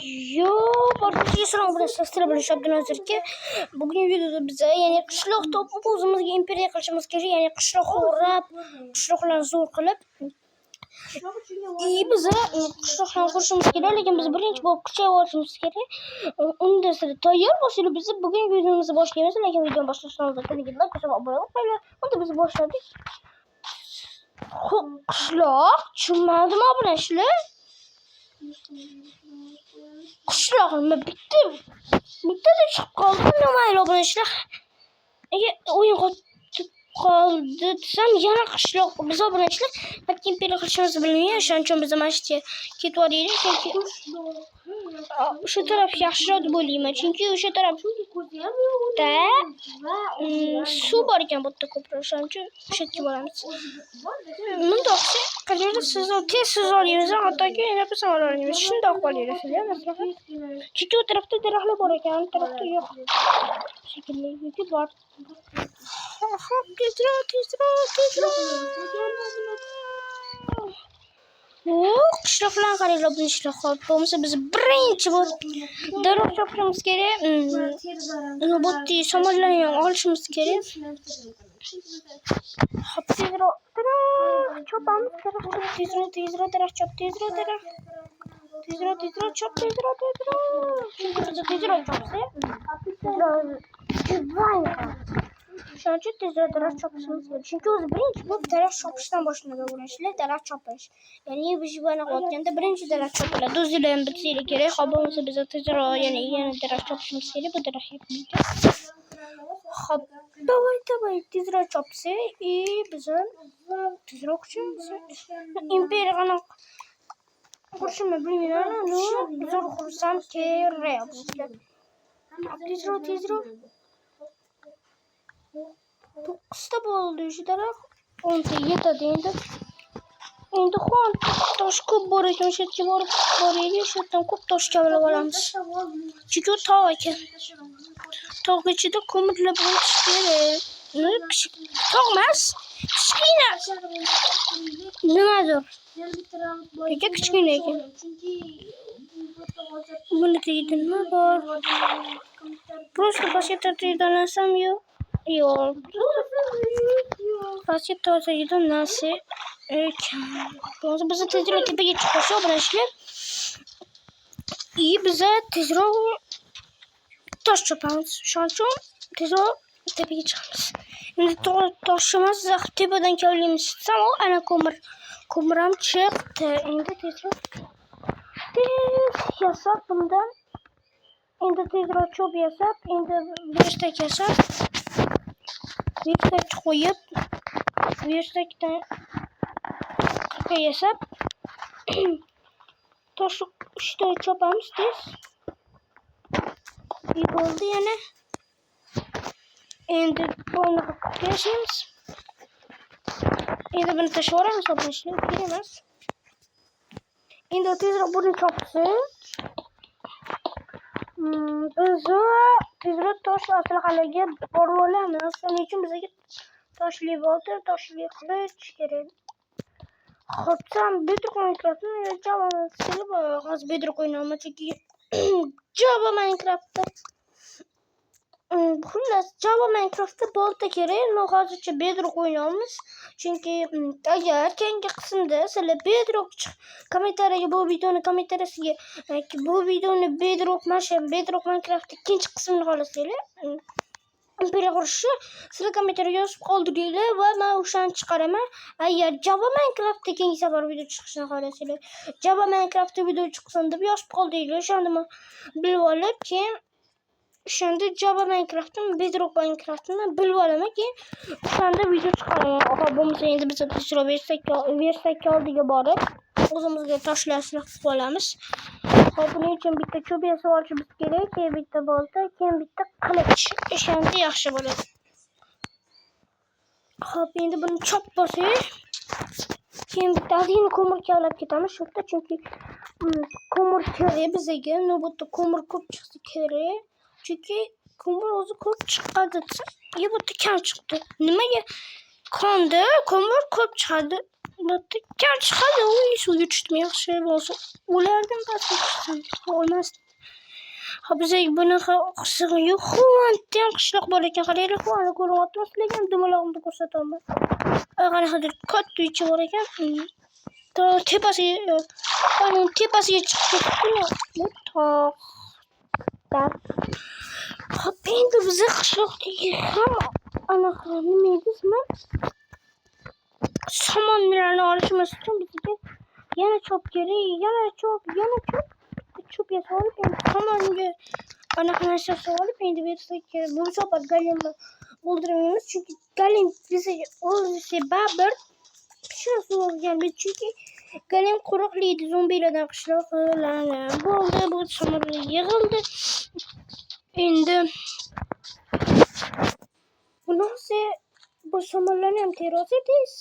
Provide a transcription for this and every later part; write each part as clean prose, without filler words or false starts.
Yo, barchaga salom bilan sizlar bilan Abdunazir aka. Bugungi videoda biz ya'ni qishloq topib o'zimizga imperiya qilishimiz kerak, ya'ni qishloq o'rab, qishloqlarni zo'r qilib biz qishloqlarni qurishimiz kerak, lekin biz birinchi bo'lib kuchayib olishimiz kerak. Unda sizlar tayyor bo'lsanglar biz bugun videomizni boshlaymiz, lekin videoni boshlashdan oldin kanalga like bosib obuna bo'linglar. Unda biz boshladik. Qishloq tushunmadimi obunachilar? Qishloq nima bittada chiqib qoldi, nimayli obunachilar. O'yin qoldi desam yana qishloq biz obunachilar balki imperiya qilishimizni bilmayman, o'shaning uchun biz mana shu yerga ketib oldik, chunki o'sha taraf yaxshiroq deb o'ylayman, chunki o'sha tarafda suv bor ekan bu yerda ko'proq, o'shaning uchun o'sha yerga boramiz. Bundoq qilib siz tez olamiz, hattoki nafasan olamiz. Shundoq qolyapsizlar, maslahat. Chunki u tarafda daraxtlar bor ekan, u tarafda yo'q. Shekilli yoki bor. Tezroq. Qishloqlarga qaranglar, bu ishlar xo'p. Bo'lmasa biz birinchi bo'lib daraxt chopishimiz kerak. Bu yerda samolyotlarni ham olishimiz kerak. Xo'p, tezroq chopamiz. Tezroq daraxt chop, tezroq daraxt. Tezroq chop, tezroq. Tezroq chopsa, shuning uchun tezroq daraxt chopishimiz kerak. Chunki o'zi birinchi bo'lib daraxt chopishdan boshlanadi o'g'illar, daraxt chopish. Ya'ni biz buni qilayotganda birinchi daraxt chopiladi. O'zinglar ham bilsanglar kerak. Xo'p, bo'lmasa biz tezroq yana daraxt chopishimiz kerak. Bu daraxt yakunda. Xo'p, davay tezroq chopsak, biz tezroq kuchayamiz. Imperiya qanaqa qurishimni bilmayman, zo'r qursam kerak. Tezroq. 9 ta bo'ldi shu daraxt. 10 ta yetadi endi. Endi xon tosh ko'p bor ekan, o'sha yerga borib boraylik, shu yerdan ko'p tosh olib olamiz. Chunki u tog' ekan. Tog' ichida ko'mirlar bo'lishi kerak. Tog' emas, kichkina. Nimadir? Lekin kichkina ekan. Buni tagida nima bor? Просто pasiyatdan yo'q. Pasiyatdan narsa ekan. Biz tezroq tepaga chiqishimiz obunachilar. Biz tezroq tosh chopamiz. Shuning uchun tezroq tepaga chiqamiz. Endi toshimiz tepadan kelganimiz desam, ana ko'mir ham chiqdi. Endi tezroq yasab bundan. Endi tezroq cho'p yasab, endi verstak yasab, verstak qo'yib, verstakdan qirqa yasab, tosh uchta chopamiz tez. Bo'ldi yana. Endi buni yashaymiz. Endi buni tashlab yuboramiz, obunachilar, kerak emas. Endi tezroq buni chopsak, biz tezroq tosh aslahalarga borib olamiz. Shuning uchun bizga toshli bolta, toshli qilich kerak. Xo'p, sen Bedrock Minecraftni hozir Bedrock o'ynayman, chunki Java Minecraftda xullas Java Minecraftda bolta kerak. Hozircha Bedrock o'ynaymiz. Chunki agar keyingi qismda sizlar Bedrock kommentariyaga bu videoni Bedrock Minecraft ikkinchi qismini xohlasanglar, imperiya qurishni sizlar kommentariyaga yozib qoldiringlar va men o'shani chiqaraman. Agar Java Minecraftda keyingi safar video chiqishini xohlasanglar, Java Minecraftda video chiqsin deb yozib qoldiringlar. O'shanda men bilib olib, keyin o'shanda Java Minecraftni, Bedrock Minecraftni bilib olaman, keyin o'shanda video chiqaraman. Xo'p, bo'lmasa endi biz tezroq verstak oldiga borib o'zimizga toshlarni qilib olamiz. Xo'p, buning uchun bitta cho'p yasab olishimiz kerak, keyin bitta bolta, keyin bitta qilich. O'shanda yaxshi bo'ladi. Xo'p, endi buni chop bosak, keyin bitta ozgina ko'mir kavlab ketamiz shu yerda, chunki ko'mir kerak bizga. Navbatda ko'mir ko'p chiqsa kerak. Chunki ko'mir o'zi ko'p chiqadi. Bu yerda kam chiqdi. Nimaga? Konda ko'mir ko'p chiqadi. Gerçi hali o iş uyuştum yaxshi bo'lsa. Ulardan pastga tushsam bo'lmas. Ha biza buni qisig'i yo'q. Xuvantdan qishloq bor ekan. Qaranglar, xuvani ko'ryapmiz, lekin dumalog'imni ko'rsataman. Qani hozir katta uyi bor ekan. Tepasiga, onun tepasiga chiqib ketdi. Hop, endi biza qishloqdagi ham anaqa nima deysizmi? Samanlarni olishimiz uchun bizga yana chop kerak, yana chop yasab olib, endi samanga anaqa narsani olib, endi bersak kerak. Bu safar galimni o'ldirmaymiz, chunki galim bizga o'ldirsa baribir pishib bo'lgan, chunki galim qo'riqlaydi zombilardan qishloqlarni. Bo'ldi, bu samanlar yig'ildi. Endi bunisi bu samanlarni ham terasiz.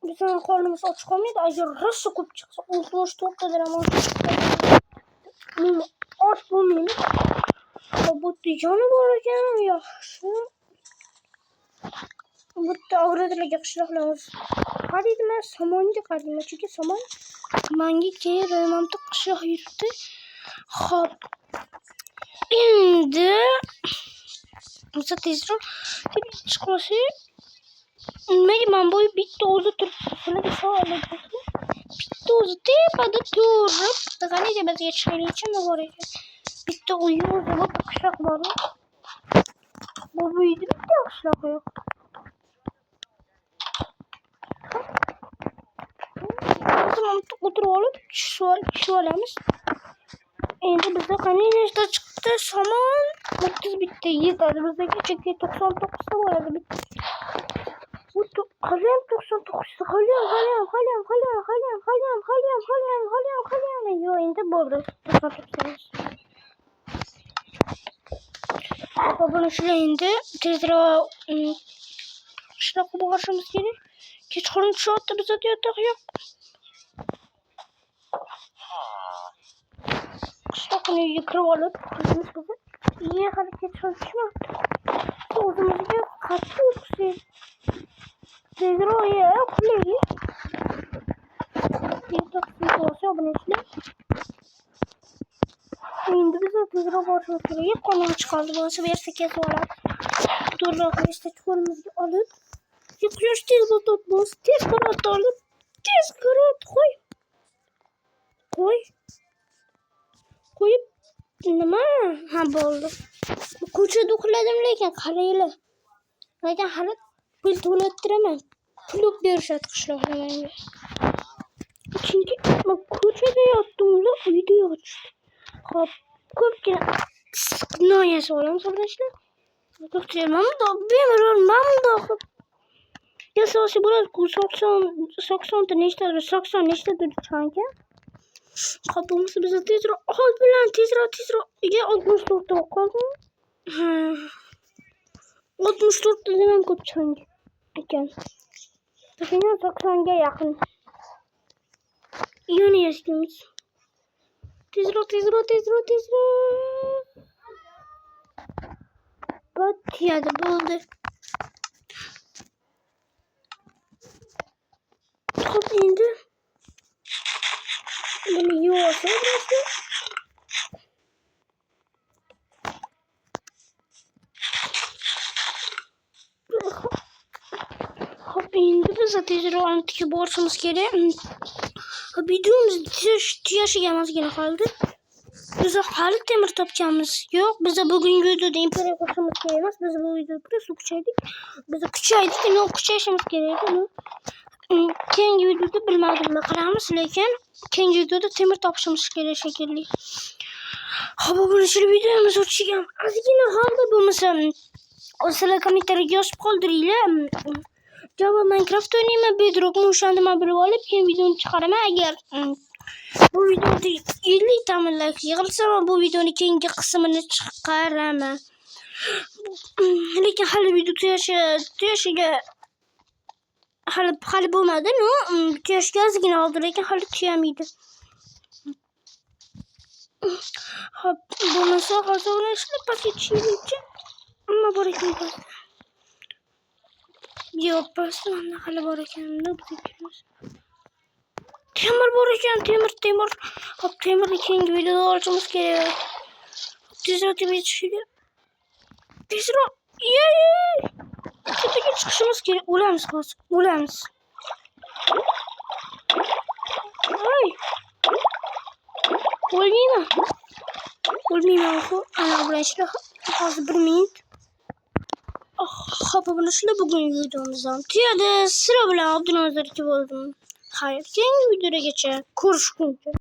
Bizning qornimiz och qolmaydi. Agar rosa ko'p chiqsa, 64 dan ham osh bo'lmaydi. Bu tijoni bor ekan, yaxshi. Bu avratlarga qishloqlarimiz qarayman, samonga qarayman, chunki samon menga kerak, mamta qishloq yuribdi. Xo'p. Endi biza tezroq chiqmoqchi. Men bu bitta o'zi turibdi. Sizlarga savol beraman. Bitta o'zi tepada turib, qani tepasiga chiqishga bor ekan. Bitta uy o'zi bu qishloq bor. Bu uyda bitta qishloq yo'q. Tamam, o'tirib olib tushib olamiz. Endi bizda qani nechta chiqdi? Somon 30 bitta yetadi. Bizga chunki 99 ta bo'ladi bitta. Qalam 99 ta. Qalam. Yo'q, endi bo'ldi. 99. Buni shunday endi tezroq qishloqqa borishimiz kerak. Kechqurun tushyapti, bizda yotoq yo'q. Qishloqni uyga kirib olib, qizimiz hali kechqurun tushmabdi. O'zimizga qattiq o'qishimiz. Tezroq uxlaydi. Endi biz tezroq borishimiz kerak. Qonun chiqardi, bo'lsa bersa ketib oladi. To'g'riroq eshitda qo'limizga olib, quyosh tez bo'lib, tez qarat olib, tez qarat qo'yib nima? Ha, bo'ldi. Ko'chada uxladim, lekin qaranglar. Lekin hali pul to'lattiraman. Pul berishadi qishloqda menga. Chunki men ko'chada yotdim-da, uyda yotdim. Xo'p, ko'pgina noyasi olamiz, qardoshlar. To'xtayman, bemalol mamda qilib yasosi bo'ladi. 90 ta nechtadir chiqqan ekan. Xo'p, bo'lmasa biz tezroq ol bilan tezroq 64 ta qoldi. 64 tadan ham ko'p chiqqan ekan. Bizning 90 ga yaqin. Yana yashaymiz. Tezroq. Batiyadi, bo'ldi. Xo'p, endi buni yuvasiz. Xo'p, endi biz tezroq antiga borishimiz kerak. Videomiz tuyashiga ozgina qoldi. Biz hali temir topganmiz yo'q. Biz bugungi videoda imperiya qurishimiz kerak emas. Biz bu videoda просто kuchaydik. Biz kuchaydik, kuchayishimiz kerak edi. Keyingi videoda bilmadim nima qilamiz, lekin keyingi videoda temir topishimiz kerak shekilli. Xo'p, bu videomiz o'tishgan. Ozgina holda bo'lmasa, sizlar kommentariyga yozib qoldiringlar. Java Minecraft o'ynayman, Bedrock o'shanda men bilib olib, keyin videoni chiqaraman. Agar bu videoda 50 ta like yig'ilsa, bu videoni keyingi qismini chiqaraman. Lekin hali video tuyashiga hali bo'lmadi, tuyashga ozgina oldi, lekin hali tuyamaydi. Xo'p, bo'lmasa hozir ishni pastga tushirishga nima bor ekan? Yok basın hala bor ekan. Ne bekliyoruz? Temir bor ekan, temir. Hop temirni keyingi videoda olishimiz kerak. Tezroq temirga chiqishga. Tezroq. Yey! Tepaga chiqishimiz kerak. O'lamiz hozir. O'lamiz. Ay! O'lmayman. Ana bilan ishla. Hozir 1 minut. Hop, buni shular bugungi videomizdan tugadi. Sizlar bilan Abdunazar aka bo'ldim. Xayr, keyingi videogacha ko'rishguncha.